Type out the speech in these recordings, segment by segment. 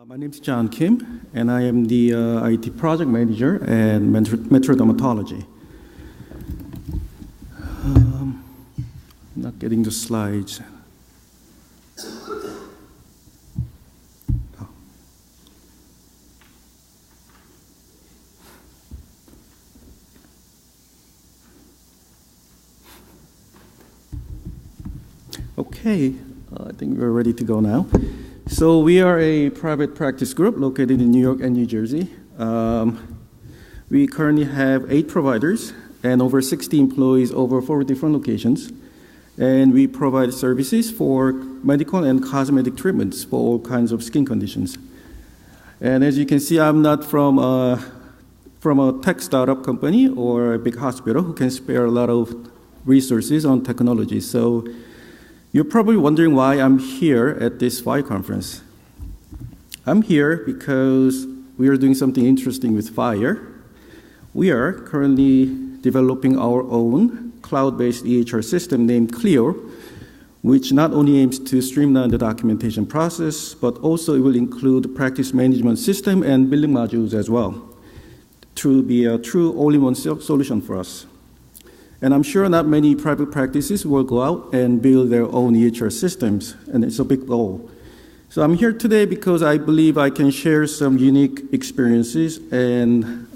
My name is John Kim, and I am the IT project manager at Metro Dermatology. Not getting the slides. Oh. Okay, I think we're ready to go now. So we are a private practice group located in New York and New Jersey. We currently have 8 providers and over 60 employees over 4 different locations. And we provide services for medical and cosmetic treatments for all kinds of skin conditions. And as you can see, I'm not from a tech startup company or a big hospital who can spare a lot of resources on technology. So you're probably wondering why I'm here at this FHIR conference. I'm here because we are doing something interesting with FHIR. We are currently developing our own cloud-based EHR system named Cleo, which not only aims to streamline the documentation process, but also it will include practice management system and billing modules as well, to be a true all-in-one solution for us. And I'm sure not many private practices will go out and build their own EHR systems, and it's a big goal. So I'm here today because I believe I can share some unique experiences and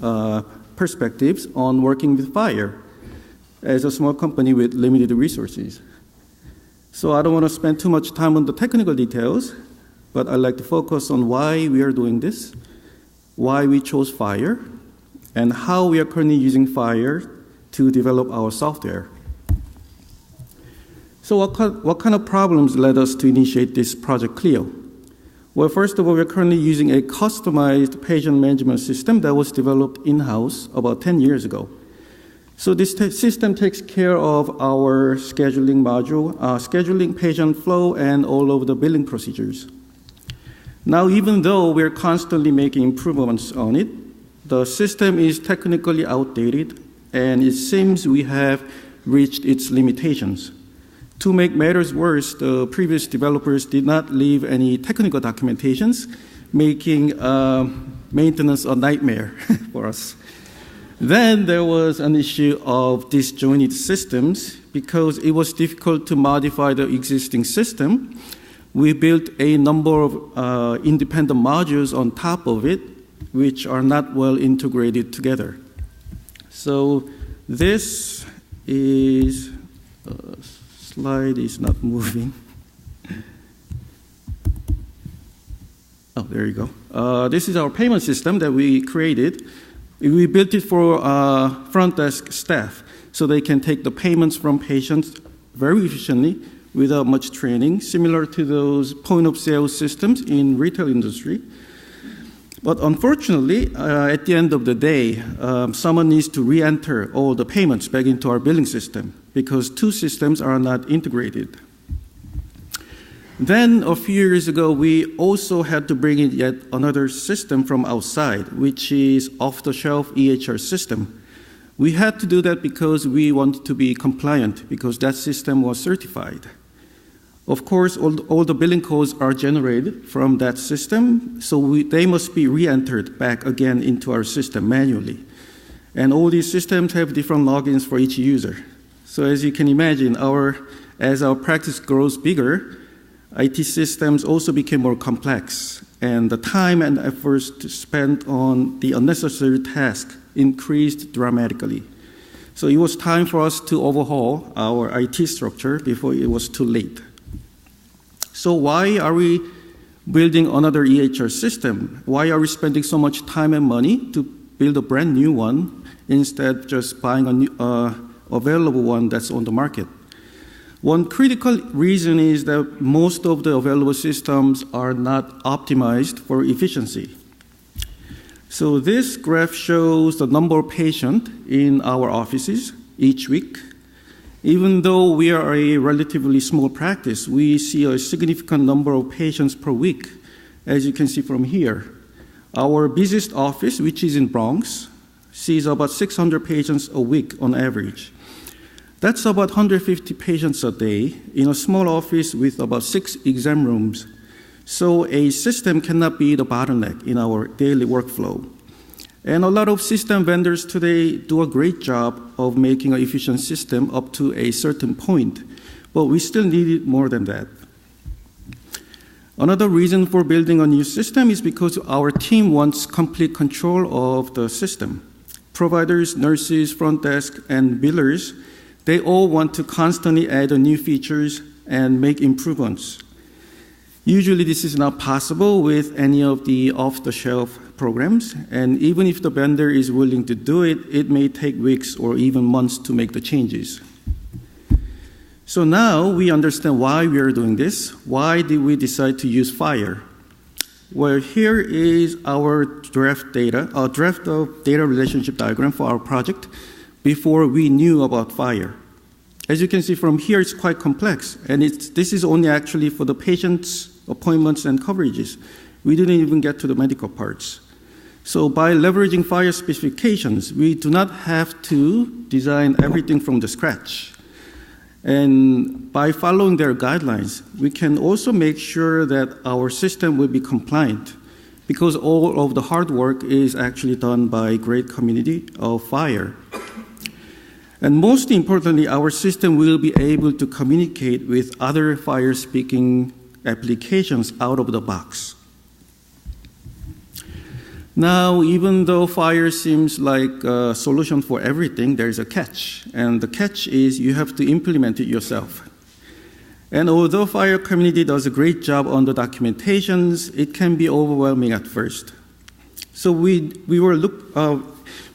perspectives on working with FHIR as a small company with limited resources. So I don't want to spend too much time on the technical details, but I'd like to focus on why we are doing this, why we chose FHIR, and how we are currently using FHIR to develop our software. So what kind of problems led us to initiate this project Cleo? Well, first of all, we're currently using a customized patient management system that was developed in-house about 10 years ago. So this system takes care of our scheduling module, scheduling patient flow, and all of the billing procedures. Now, even though we're constantly making improvements on it, the system is technically outdated, and it seems we have reached its limitations. To make matters worse, the previous developers did not leave any technical documentations, making maintenance a nightmare for us. Then there was an issue of disjointed systems. Because it was difficult to modify the existing system, we built a number of independent modules on top of it, which are not well integrated together. So this is, slide is not moving. Oh, there you go. This is our payment system that we created. We built it for front desk staff so they can take the payments from patients very efficiently without much training, similar to those point of sale systems in retail industry. But unfortunately, at the end of the day, someone needs to re-enter all the payments back into our billing system because 2 systems are not integrated. Then a few years ago, we also had to bring in yet another system from outside, which is off-the-shelf EHR system. We had to do that because we wanted to be compliant because that system was certified. Of course, all the billing codes are generated from that system, so they must be re-entered back again into our system manually. And all these systems have different logins for each user. So as you can imagine, as our practice grows bigger, IT systems also became more complex, and the time and efforts spent on the unnecessary task increased dramatically. So it was time for us to overhaul our IT structure before it was too late. So why are we building another EHR system? Why are we spending so much time and money to build a brand new one instead of just buying an available one that's on the market? One critical reason is that most of the available systems are not optimized for efficiency. So this graph shows the number of patients in our offices each week. Even though we are a relatively small practice, we see a significant number of patients per week, as you can see from here. Our busiest office, which is in Bronx, sees about 600 patients a week on average. That's about 150 patients a day in a small office with about 6 exam rooms. So a system cannot be the bottleneck in our daily workflow. And a lot of system vendors today do a great job of making an efficient system up to a certain point, but we still need it more than that. Another reason for building a new system is because our team wants complete control of the system. Providers, nurses, front desk, and billers, they all want to constantly add new features and make improvements. Usually this is not possible with any of the off-the-shelf programs, and even if the vendor is willing to do it, it may take weeks or even months to make the changes. So now we understand why we are doing this. Why did we decide to use FHIR? Well, here is our draft of data relationship diagram for our project before we knew about FHIR. As you can see from here, it's quite complex, and this is only actually for the patient's appointments and coverages. We didn't even get to the medical parts. So by leveraging FHIR specifications, we do not have to design everything from the scratch. And by following their guidelines, we can also make sure that our system will be compliant, because all of the hard work is actually done by a great community of FHIR. And most importantly, our system will be able to communicate with other FHIR-speaking applications out of the box. Now, even though FHIR seems like a solution for everything, there's a catch. And the catch is you have to implement it yourself. And although FHIR community does a great job on the documentations, it can be overwhelming at first. So we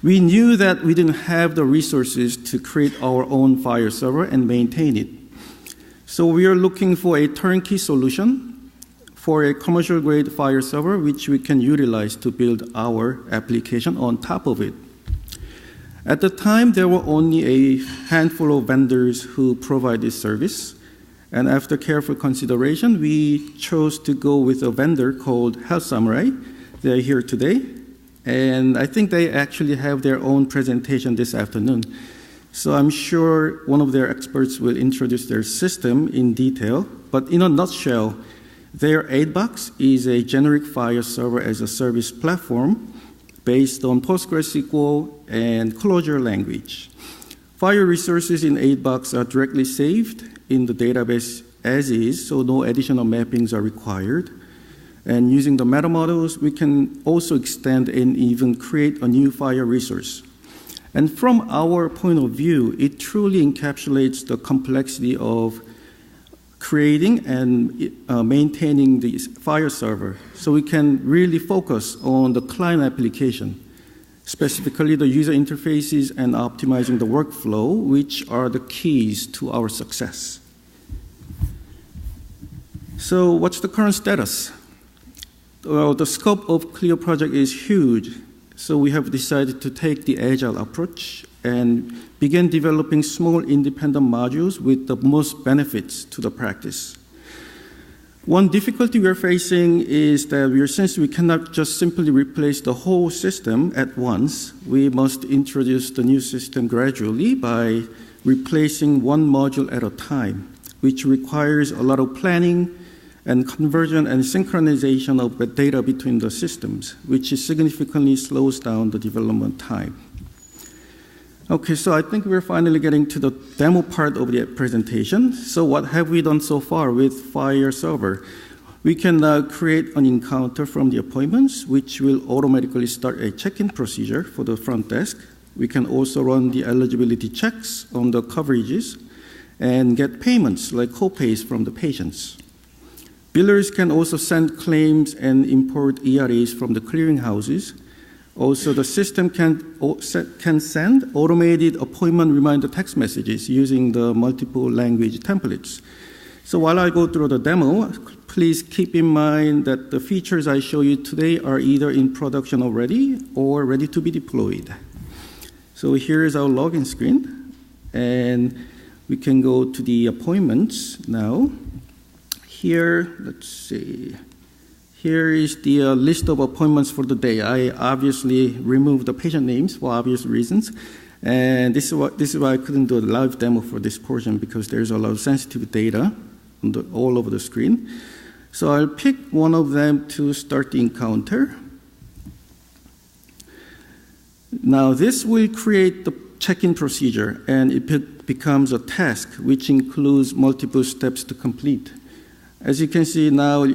knew that we didn't have the resources to create our own FHIR server and maintain it. So we are looking for a turnkey solution for a commercial-grade FHIR server, which we can utilize to build our application on top of it. At the time, there were only a handful of vendors who provide this service. And after careful consideration, we chose to go with a vendor called Health Samurai. They're here today. And I think they actually have their own presentation this afternoon. So I'm sure one of their experts will introduce their system in detail. But in a nutshell, their A-Box is a generic FHIR server as a service platform based on PostgreSQL and Clojure language. FHIR resources in A-Box are directly saved in the database as is, so no additional mappings are required. And using the meta models, we can also extend and even create a new FHIR resource. And from our point of view, it truly encapsulates the complexity of creating and maintaining the FHIR server, so we can really focus on the client application, specifically the user interfaces and optimizing the workflow, which are the keys to our success. So what's the current status? Well, the scope of Cleo project is huge, so we have decided to take the agile approach and begin developing small independent modules with the most benefits to the practice. One difficulty we're facing is that since we cannot just simply replace the whole system at once, we must introduce the new system gradually by replacing one module at a time, which requires a lot of planning and conversion and synchronization of the data between the systems, which significantly slows down the development time. Okay, so I think we're finally getting to the demo part of the presentation. So what have we done so far with FHIR server? We can create an encounter from the appointments, which will automatically start a check-in procedure for the front desk. We can also run the eligibility checks on the coverages and get payments like co-pays from the patients. Billers can also send claims and import ERAs from the clearinghouses. Also, the system can send automated appointment reminder text messages using the multiple language templates. So while I go through the demo, please keep in mind that the features I show you today are either in production already or ready to be deployed. So here is our login screen, and we can go to the appointments now. Here, let's see. Here is the list of appointments for the day. I obviously removed the patient names for obvious reasons. And this is why I couldn't do a live demo for this portion, because there's a lot of sensitive data on all over the screen. So I'll pick one of them to start the encounter. Now this will create the check-in procedure, and it becomes a task which includes multiple steps to complete. As you can see now,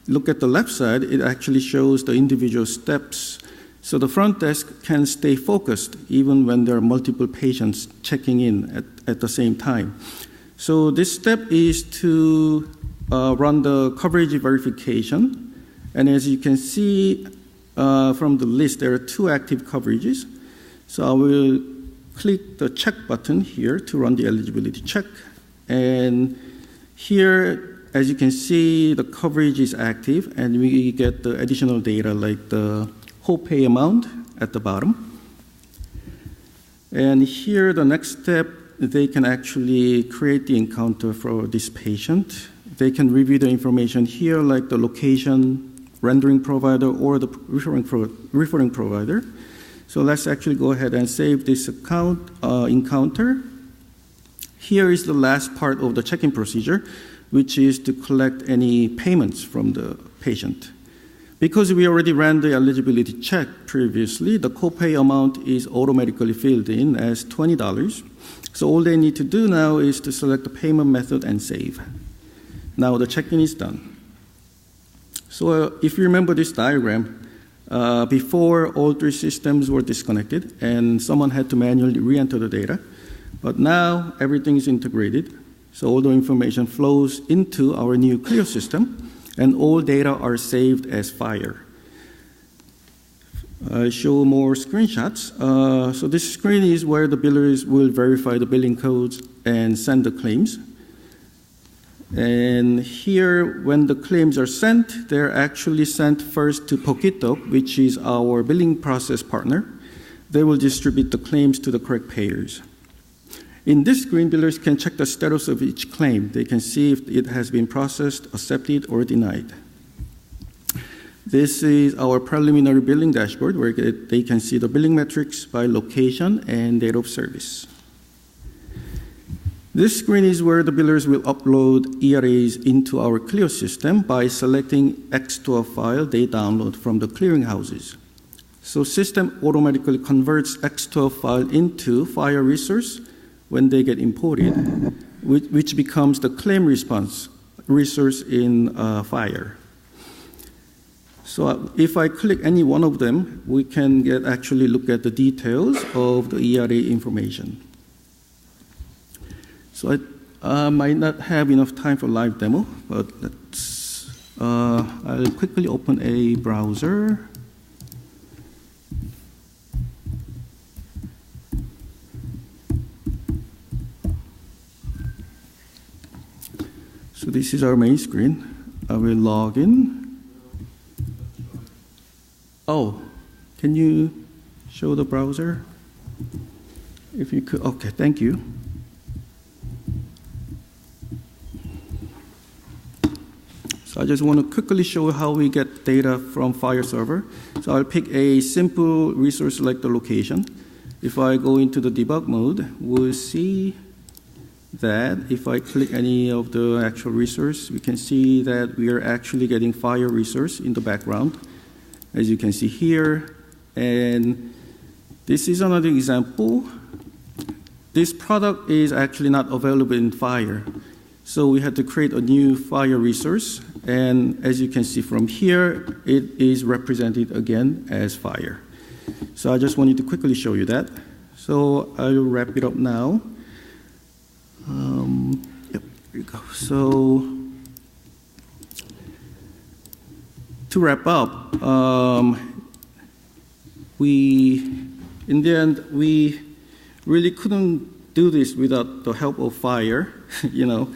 look at the left side, it actually shows the individual steps. So the front desk can stay focused even when there are multiple patients checking in at the same time. So this step is to run the coverage verification. And as you can see from the list, there are 2 active coverages. So I will click the check button here to run the eligibility check. And here, as you can see, the coverage is active, and we get the additional data like the copay amount at the bottom. And here, the next step, they can actually create the encounter for this patient. They can review the information here, like the location, rendering provider, or the referring provider. So let's actually go ahead and save this encounter. Here is the last part of the check-in procedure, which is to collect any payments from the patient. Because we already ran the eligibility check previously, the copay amount is automatically filled in as $20. So all they need to do now is to select the payment method and save. Now the check-in is done. So if you remember this diagram, before all 3 systems were disconnected and someone had to manually re-enter the data, but now everything is integrated. So all the information flows into our new Cleo system, and all data are saved as FHIR. I show more screenshots. So this screen is where the billers will verify the billing codes and send the claims. And here, when the claims are sent, they're actually sent first to Poquito, which is our billing process partner. They will distribute the claims to the correct payers. In this screen, billers can check the status of each claim. They can see if it has been processed, accepted, or denied. This is our preliminary billing dashboard, where they can see the billing metrics by location and date of service. This screen is where the billers will upload ERAs into our Cleo system by selecting X12 file they download from the clearinghouses. So system automatically converts X12 file into FHIR resource when they get imported, which becomes the claim response resource in FHIR. So if I click any one of them, we can actually look at the details of the ERA information. So I might not have enough time for live demo, but I'll quickly open a browser. So this is our main screen. I will log in. Oh, can you show the browser? If you could, okay, thank you. So I just want to quickly show how we get data from FHIR server. So I'll pick a simple resource like the location. If I go into the debug mode, we'll see that if I click any of the actual resource, we can see that we are actually getting FHIR resource in the background, as you can see here. And this is another example. This product is actually not available in FHIR. So we had to create a new FHIR resource. And as you can see from here, it is represented again as FHIR. So I just wanted to quickly show you that. So I'll wrap it up now. Yep, here we go. So to wrap up, in the end, we really couldn't do this without the help of FHIR. You know,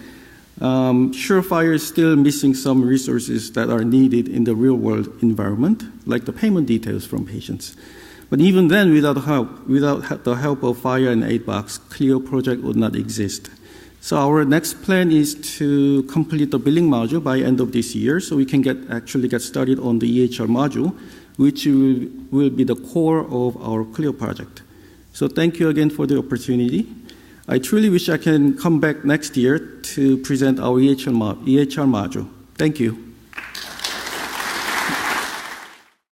sure, FHIR is still missing some resources that are needed in the real-world environment, like the payment details from patients. But even then, without the help of FHIR and 8-box, Cleo project would not exist. So our next plan is to complete the billing module by end of this year, so we can actually get started on the EHR module, which will be the core of our Cleo project. So thank you again for the opportunity. I truly wish I can come back next year to present our EHR module. Thank you.